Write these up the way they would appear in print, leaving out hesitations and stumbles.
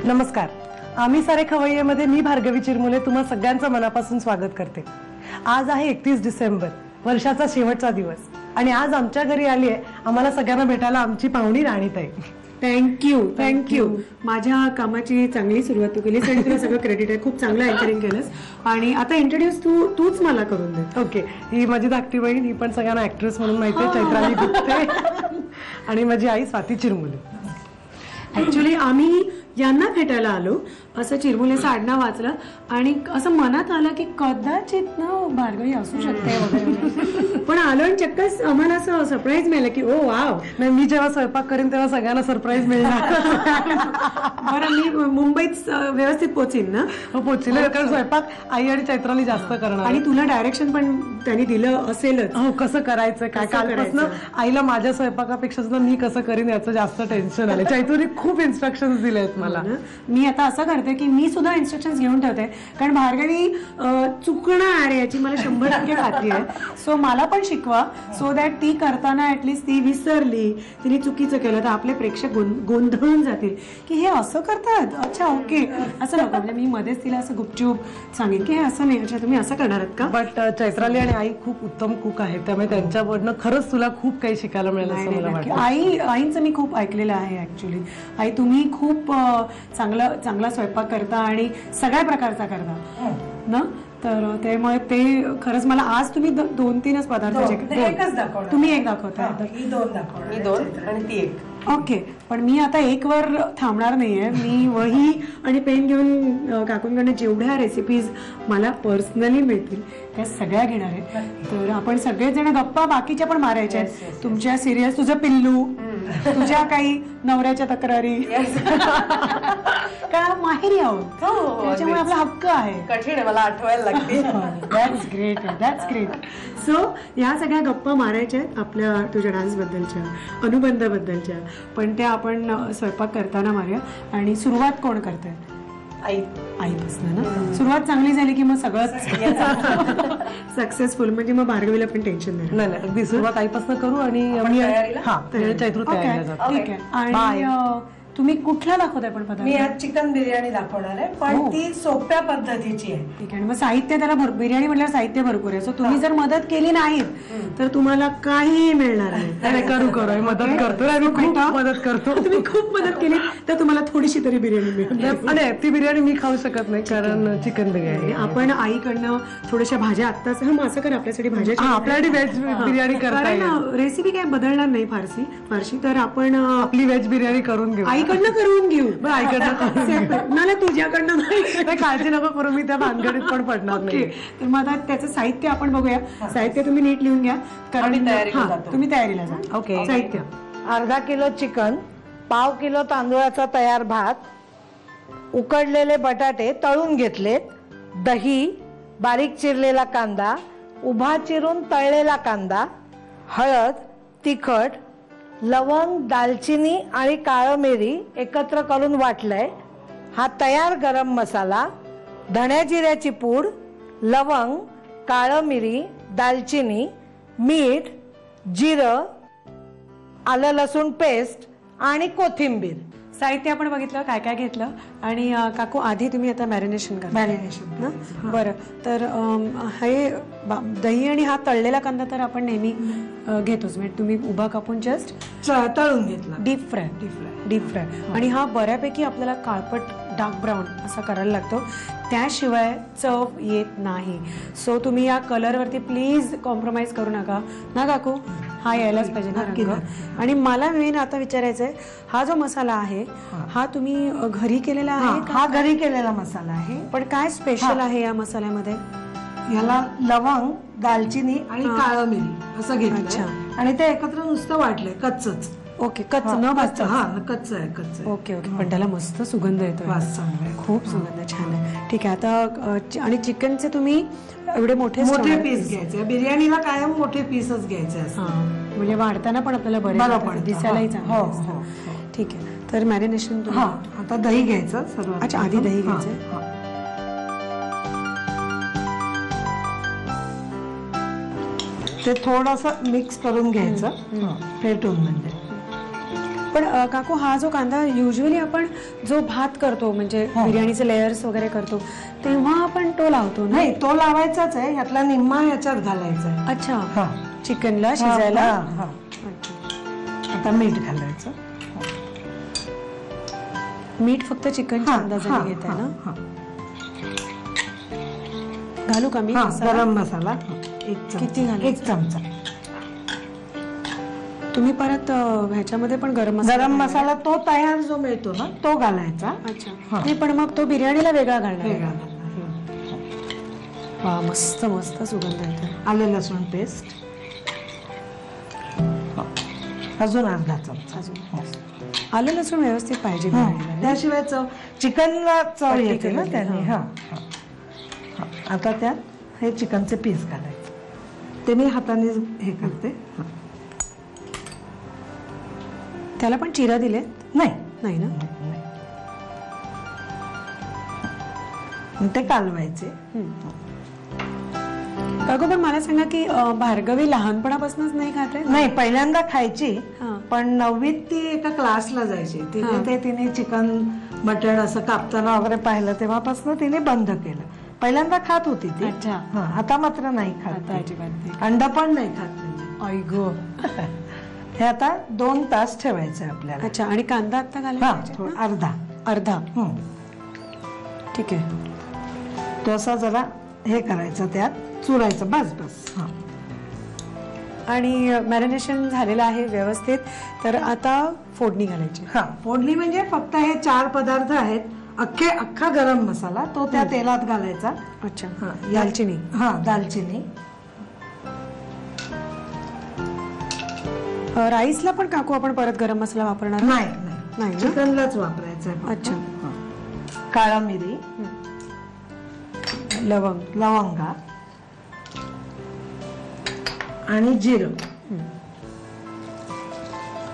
नमस्कार. आम्ही सारे खवय्येमध्ये मी भार्गवी चिरमुले तुम्हा सगळ्यांचं मनापासून स्वागत करते. आज आहे 31 डिसेंबर, वर्षाचा शेवटचा दिवस आणि आज आमच्या घरी आली आहे आम्हाला सगळ्यांना भेटायला आमची पाहुणी राणीताई. थँक्यू. माझ्या कामाची चांगली सुरुवात तू केलीस आणि तुला सगळं क्रेडिट आहे. खूप चांगलं अँकरिंग केलंस आणि आता इंट्रोड्यूस तूच मला करून दे. ओके, ही माझी धाकटी बहीण, ही पण सगळ्यांना ऍक्ट्रेस म्हणून माहिती आहे, चैत्राली गुप्ते. आणि माझी आई स्वाती चिरमुले. ऍक्च्युली आम्ही यांना भेटायला आलो, असं चिरमुलेचं आडनाव वाचलं आणि असं मनात आलं की कदाचित ना भार्गवी असू शकते वगैरे. पण आलो आणि चक्कच आम्हाला असं सरप्राईज मिळालं की ओ वाव. नाही, मी जेव्हा स्वयंपाक करेन तेव्हा सगळ्यांना सरप्राईज मिळणार. बरं, मी मुंबईत व्यवस्थित पोचीन ना? हो, पोचले, कारण स्वयंपाक आई आणि चैत्राली जास्त करणार आणि तुला डायरेक्शन पण त्यांनी दिलं असेलच. हो, कसं करायचं काय. कालपासून आईला माझ्या स्वयंपाकापेक्षा सुद्धा मी कसं करीन याचं जास्त टेन्शन आलं. चैतूने खूप इन्स्ट्रक्शन्स दिले आहेत मला. मी आता असं करते की मी सुद्धा इन्स्ट्रक्शन्स घेऊन ठेवते, कारण भार्गवी चुकणार आहे याची मला 100% खात्री आहे. सो मला पण शिकवा, सो दॅट ती करताना ऍटलिस्ट ती विसरली, तिने चुकीचं केलं तर आपले प्रेक्षक गोंधळून जातील की हे असं करतात, अच्छा ओके असं नको. म्हणजे मी मध्येच तिला असं गुपचूप सांगेन की हे असं नाही, अच्छा तुम्ही असं करणार आहात का. बट चैत्राली आणि आई खूप उत्तम कुक आहेत, त्यामुळे त्यांच्याकडनं खरंच तुला खूप काही शिकायला मिळेल असं मला वाटतं. आईंचं मी खूप ऐकलेलं आहे ऍक्च्युली. आई तुम्ही खूप चांगला स्वयंपाक करता आणि सगळ्या प्रकारचा करता ना, तर त्यामुळे ते खरंच मला आज तुम्ही 2-3च पदार्थ तुम्ही एक दाखवता, मी दोन आणि ती एक. ओके. पण मी आता एक वर थांबणार नाहीये. मी वही आणि पेन घेऊन काकूंकडनं जेवढ्या रेसिपीज मला पर्सनली मिळतील त्या सगळ्या घेणार आहे. तर आपण सगळेजण गप्पा बाकीच्या पण मारायच्या आहेत. तुमच्या सिरियस, तुझं पिल्लू, तुझ्या काही नवऱ्याच्या तक्रारी, कारण माहेरी आहोत त्याच्यामुळे आपला हक्क आहे. कठीण आहे, मला आठवायला लागते. That's great. सो या सगळ्या गप्पा मारायच्या आहेत आपल्या तुझ्या डान्स बद्दलच्या, अनुबंधाबद्दलच्या, पण त्या आपण स्वयंपाक करताना मारूया. आणि सुरुवात कोण करते? आईपासून ना. सुरुवात चांगली झाली की मग सगळं सक्सेसफुल, म्हणजे मग भार्गवीला पण टेन्शन नाही. अगदी सुरुवात आईपासून करू आणि चैत्र तयारीला जातो. ठीक आहे. आणि तुम्ही कुठला दाखवताय पण पदार्थ? मी आज चिकन बिर्याणी दाखवणार आहे, पण ती सोप्या पद्धतीची आहे. ठीक आहे. मग साहित्य त्याला बिर्याणी म्हटल्यावर साहित्य भरपूर आहे. सो तुम्ही जर मदत केली नाहीत तर तुम्हाला काहीही मिळणार नाही. करू मदत करतो. खूप मदत करतो. तुम्ही खूप मदत केली तर तुम्हाला थोडीशी तरी बिर्याणी मिळेल. आणि ती बिर्याणी मी खाऊ शकत नाही कारण चिकन बिर्याणी. आपण आईकडनं थोड्याशा भाज्या आत्ताच, मग असं कर आपल्यासाठी भाज्या, आपल्यासाठी व्हेज बिर्याणी करता रेसिपी काय बदलणार नाही फारशी, तर आपण आपली व्हेज बिर्याणी करून घेऊ. आईकडनं करून घेऊ. आईकडनं नाही, तुझ्याकडनं नाही. काळजी नको करू, मी त्या भानगडीत पण पडणार नाही. तर मग आता त्याचं साहित्य आपण बघूया. साहित्य तुम्ही नीट लिहून घ्या, कारण तुम्ही तयारीला जा. ओके. साहित्य: अर्धा किलो चिकन, पाव किलो तांदूळाचा तयार भात, उकडलेले बटाटे तळून घेतलेत, दही, बारीक चिरलेला कांदा, उभा चिरून तळलेला कांदा, हळद, तिखट, लवंग, दालचिनी आणि काळं मिरी एकत्र करून वाटलंय. हा तयार गरम मसाला, धण्या जिऱ्याची पूड, लवंग, काळं मिरी, दालचिनी, मीठ, जिरं, आलं लसूण पेस्ट आणि कोथिंबीर. साहित्य आपण बघितलं काय काय घेतलं. आणि काकू, आधी तुम्ही आता मॅरिनेशन ना. बरं, तर हे दही आणि हा तळलेला कांदा तर आपण नेहमी घेतोच, म्हणजे तुम्ही उभा कापून जस्ट तळून घेतला, डीप फ्राय. आणि हा बऱ्यापैकी आपल्याला काळपट डार्क ब्राऊन असा करायला लागतो, त्याशिवाय चव येत नाही. सो तुम्ही या कलरवरती प्लीज कॉम्प्रोमाइज करू नका ना काकू. हा यायलाच पाहिजे ना रंग. आणि मला मेन आता विचारायचंय, हा जो मसाला आहे हा तुम्ही घरी केलेला आहे? हा घरी केलेला मसाला आहे. पण काय स्पेशल आहे या मसाल्यामध्ये? याला लवंग, दालचिनी आणि काळं मिरी असं घेतलं आणि ते एकत्र नुसतं वाटलंय कच्चच. ओके, कच्च न भाजता. कच्च आहे. ओके. पण त्याला मस्त सुगंध येतो, खूप सुगंध छान आहे. ठीक आहे. आता आणि चिकनचे तुम्ही एवढे मोठे पीस घ्यायचे. बिर्याणीला कायम मोठे पीसच घ्यायचे असतात, म्हणजे वाढताना पण आपल्याला बरं पडतं, दिसायलाही चांगलं. ठीक आहे. तर मॅरिनेशन आता दही घ्यायचं सर्वात. अच्छा, आधी दही घ्यायचं. ते थोडंसं मिक्स करून घ्यायचं, फेटून म्हणजे. पण काकू हा जो कांदा युजली आपण जो भात करतो म्हणजे बिर्याणीचे लेयर्स वगैरे करतो तेव्हा आपण तो लावतो ना? नाही, तो लावायचाच आहे, ह्यातला निम्मा ह्याच्यात घालायचा आहे. अच्छा, हा. चिकनला शिजायला. हा, हा. अच्छा. आता मीठ घालायचं. मीठ फक्त चिकनच्या अंदाजाने घेत आहे ना? हा. घालू का मी हा, मसाला? गरम मसाला 1 चमचा. किती घालायचा? 1 चमचा. तुम्ही परत ह्याच्यामध्ये पण गरम मसाला गरम मसाला तो तयार जो मिळतो ना तो घालायचा. अच्छा. हा. नाही पण मग तो बिर्याणीला वेगळा घालणार. वेगळा घालणार. वा, मस्त मस्त सुगंध येतो. आले लसूण पेस्ट अजून अर्धा चमचा. आलं लसूण व्यवस्थित पाहिजे बिर्याणीला. त्याशिवाय चव चिकनला चव पट्टी येते ना केलेली, त्याने. हा. हा, हा. आता त्यात हे चिकनचे पीस घालायचे. ते मी हाताने हे करते. हा. त्याला पण चिरा दिले? नाही नाही ना? ते कालवायचे. काकू पण मला सांगा की भार्गवी लहानपणापासूनच नाही खाते? नाही, पहिल्यांदा खायची, हा. पण 9वीत ती एका क्लासला जायची. तिने चिकन मटण असं कापताना वगैरे पाहिलं तेव्हापासून तिने बंद केलं. पहिल्यांदा खात होती ती. अच्छा. हा, आता मात्र नाही खात. आता अजिबात नाही. अंडा पण नाही खात म्हणजे. आई गो. हे आता 2 तास ठेवायचं आपल्याला. अच्छा. आणि कांदा आता हा, घालायचा? अर्धा. ठीक आहे. तो असा जरा हे करायचं, त्यात चुरायचं. बस बस. हा. आणि मॅरिनेशन झालेलं आहे व्यवस्थित. तर आता फोडणी घालायची. हा, फोडणी म्हणजे फक्त हे 4 पदार्थ आहेत. अख्खा गरम मसाला तो त्या तेलात घालायचा. अच्छा. हा, दालचिनी. हा, दालचिनी. राईसला पण काकू आपण परत गरम मसाला वापरणार? नाही नाही नाही, ना? चिकनलाच वापरायचं आहे. अच्छा. काळा मिरी, लवंगा आणि जिरं.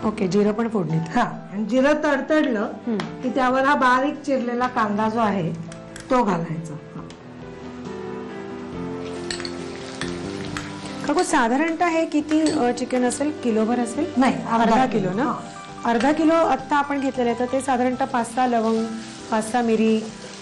ओके. जिरं पण फोडणीत. हा, आणि जिरं तडतडलं की त्यावर हा बारीक चिरलेला कांदा जो आहे तो घालायचा. काकू साधारणतः हे किती चिकन असेल? किलोभर असेल? नाही, अर्धा किलो ना? अर्धा किलो आत्ता आपण घेतलेलं आहे. तर ते साधारणतः 5-6 लवंग, 5-6 मिरी,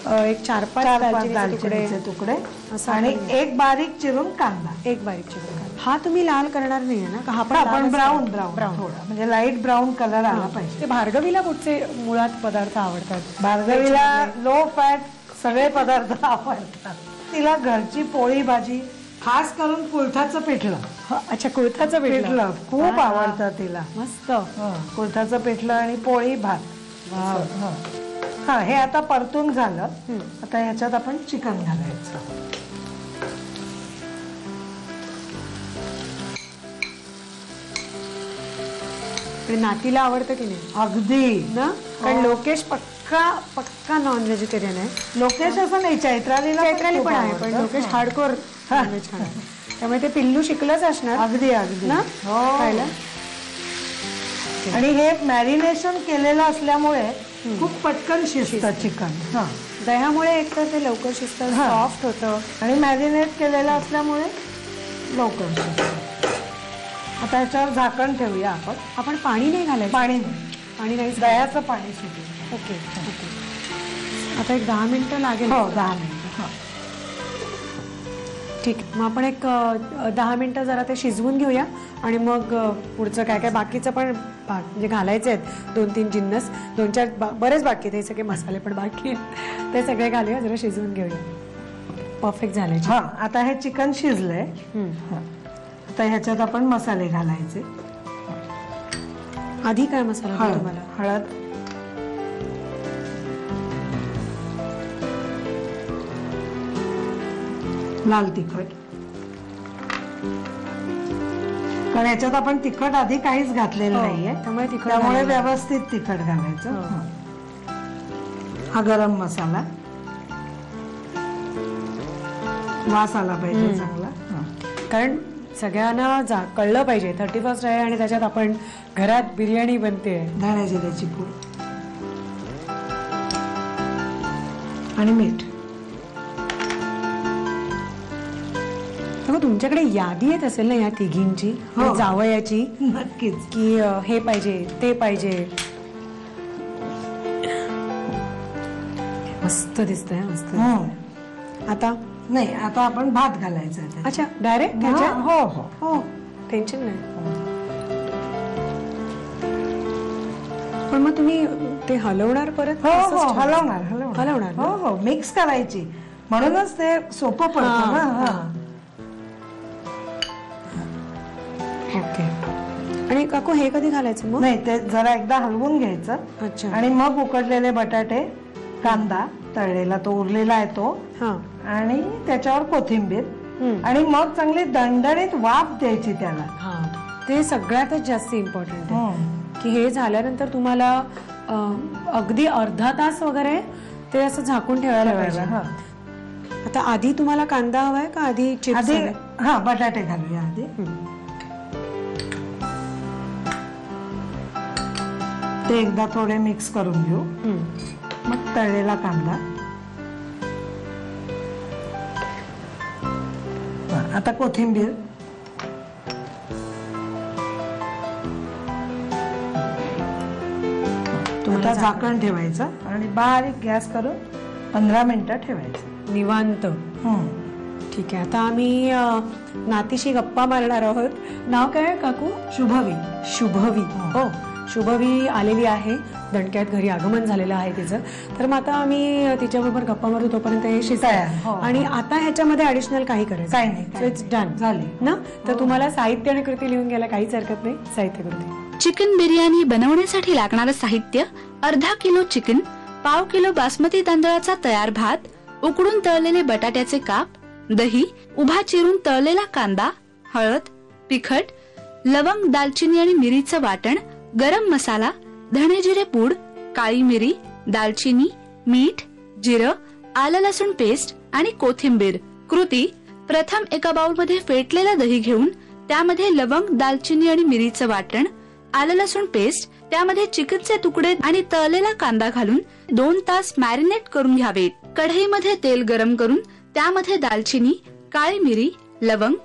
एक 4-5 दालचिनीचे तुकडे असं आणि आपण एक बारीक चिरून कांदा. एक बारीक चिकन. हा तुम्ही लाल करणार नाही आहे ना? का हा पण आपण ब्राऊन ब्राऊन थोडा म्हणजे लाईट ब्राऊन कलर आला पाहिजे. ते भार्गवीला कुठचे मुळात पदार्थ आवडतात? भार्गवीला लो फॅट सगळे पदार्थ आवडतात. तिला घरची पोळी भाजी, खास करून कुळथाचं पिठलं. अच्छा. कुळथाचं पिठलं खूप आवडतं तिला. मस्त. कुळथाचं पिठलं आणि पोळी भात. हा, हे आता परतून झालं. आता ह्याच्यात आपण चिकन घालायचं. नातीला आवडतं की नाही? अगदी ना? कारण लोकेश पक्का नॉन व्हेजिटेरियन आहे. लोकेश असं नाही, चैत्राली पण आहे, पण लोकेश हार्डकोर नॉनव्हेज खाणार. त्यामुळे ते पिल्लू शिकलंच असणार. अगदी अगदी ना खायला. आणि हे मॅरिनेशन केलेलं असल्यामुळे खूप पटकन शिजतं चिकन. दह्यामुळे एकतर ते लवकर शिजतं, सॉफ्ट होतं. आणि मॅरिनेट केलेलं असल्यामुळे लवकर शिजतं. आता ह्याच्यावर झाकण ठेवूया आपण. पाणी नाही घालायचं? पाणी नाही, दह्याचं पाणी सुटेल. ओके. आता एक 10 मिनिटं लागेल. हो, 10 मिनिटं. ठीक. मग आपण एक 10 मिनिटं जरा ते शिजवून घेऊया आणि मग पुढचं काय काय बाकीचं पण म्हणजे घालायचे आहेत. 2-3 जिन्नस, 2-4 बरेच बाकी आहेत. हे सगळे मसाले पण बाकी आहेत. ते सगळे घालूया, जरा शिजवून घेऊया. परफेक्ट झाले. हा, आता हे चिकन शिजलंय. आता ह्याच्यात आपण मसाले घालायचे. आधी काय मसाला तुम्हाला? हळद, लाल तिखट. कारण याच्यात आपण तिखट आधी काहीच घातलेलं नाहीये, त्यामुळे व्यवस्थित तिखट घालायचं. हा गरम मसाला, वास आला पाहिजे चांगला. कारण सगळ्यांना कळलं पाहिजे 31st आहे आणि त्याच्यात आपण घरात बिर्याणी बनते. धण्या जिऱ्याची पूड आणि मीठ. मग तुमच्याकडे यादी येत असेल ना या तिघींची हो. जावयाची, नक्कीच. की हे पाहिजे ते पाहिजे. मस्त दिसतंय, मस्त. आता नाही, आता आपण भात घालायचा आहे त्याच्यात. अच्छा, डायरेक्ट हा, हो हो हो, टेन्शन नाही. पण मग तुम्ही ते हलवणार परत? हो असंच हो ठेवणार? हलवणार हलवणार ना? हो हो मिक्स करायची, म्हणूनच ते सोपं पडतं ना. हा. ओके. आणि काकू हे कधी घालायचं मग? नाही, ते जरा एकदा हलवून घ्यायचं अच्छा. आणि मग उकडलेले बटाटे, कांदा तळलेला तो उरलेला आहे तो, हा. आणि त्याच्यावर कोथिंबीर, आणि मग चांगली दणदणीत वाफ द्यायची त्याला. हा, ते सगळ्यातच जास्त इम्पॉर्टंट आहे हं. की हे झाल्यानंतर तुम्हाला अगदी अर्धा तास वगैरे ते असं झाकून ठेवायला पाहिजे. हा. आता आधी तुम्हाला कांदा हवाय का आधी चिप्स आधी हवे? हा बटाटे घालूया आधी. ते एकदा थोडे मिक्स करून घेऊ, मग तळलेला कांदा. आता कोथिंबीर, आता झाकण ठेवायचं आणि बारीक गॅस करून 15 मिनिटं ठेवायचं निवांत. ठीक आहे, आता आम्ही नातीशी गप्पा मारणार आहोत. नाव काय आहे काकू? शुभवी. शुभवी. हो, शुभवी आलेली आहे, दणक्यात घरी आगमन झालेलं आहे तिचं. तर मग आता आम्ही तिच्याबरोबर गप्पा मारू, तोपर्यंत हे शिजतंय. हो. आणि आता ह्याच्यामध्ये ऍडिशनल काही करायचं काही नाही, काही इट्स डन झाली. ना. तर तुम्हाला साहित्य आणि कृती लिहून घ्यायला काहीच हरकत नाही. साहित्य कृती. चिकन बिर्याणी बनवण्यासाठी लागणारं साहित्य: अर्धा किलो चिकन, पाव किलो बासमती तांदळाचा तयार भात, उकडून तळलेले बटाट्याचे काप, दही, उभा चिरून तळलेला कांदा, हळद, तिखट, लवंग, दालचिनी आणि मिरीचं वाटण, गरम मसाला, धणे जिरे पूड, काळी मिरी, दालचिनी, मीठ, जिरं, आलं लसूण पेस्ट आणि कोथिंबीर. कृती: प्रथम एका बाउलमध्ये फेटलेलं दही घेऊन त्यामध्ये लवंग, दालचिनी आणि मिरीचं वाटण, आलं लसूण पेस्ट, त्यामध्ये चिकनचे तुकडे आणि तळलेला कांदा घालून 2 तास मॅरिनेट करून घ्यावे. कढईमध्ये तेल गरम करून त्यामध्ये दालचिनी, काळी मिरी, लवंग,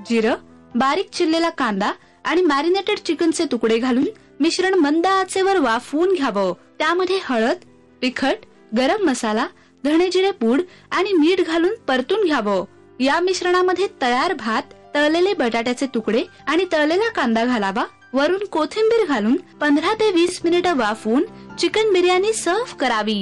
जिरं, बारीक चिरलेला कांदा आणि मॅरिनेटेड चिकनचे तुकडे घालून मिश्रण मंद आचेवर वाफवून घ्यावं. त्यामध्ये हळद, तिखट, गरम मसाला, धणे जिरे पूड आणि मीठ घालून परतून घ्यावं. या मिश्रणामध्ये तयार भात, तळलेले बटाट्याचे तुकडे आणि तळलेला कांदा घालावा. वरून कोथिंबीर घालून 15 ते 20 मिनिटं वाफवून चिकन बिर्याणी सर्व्ह करावी.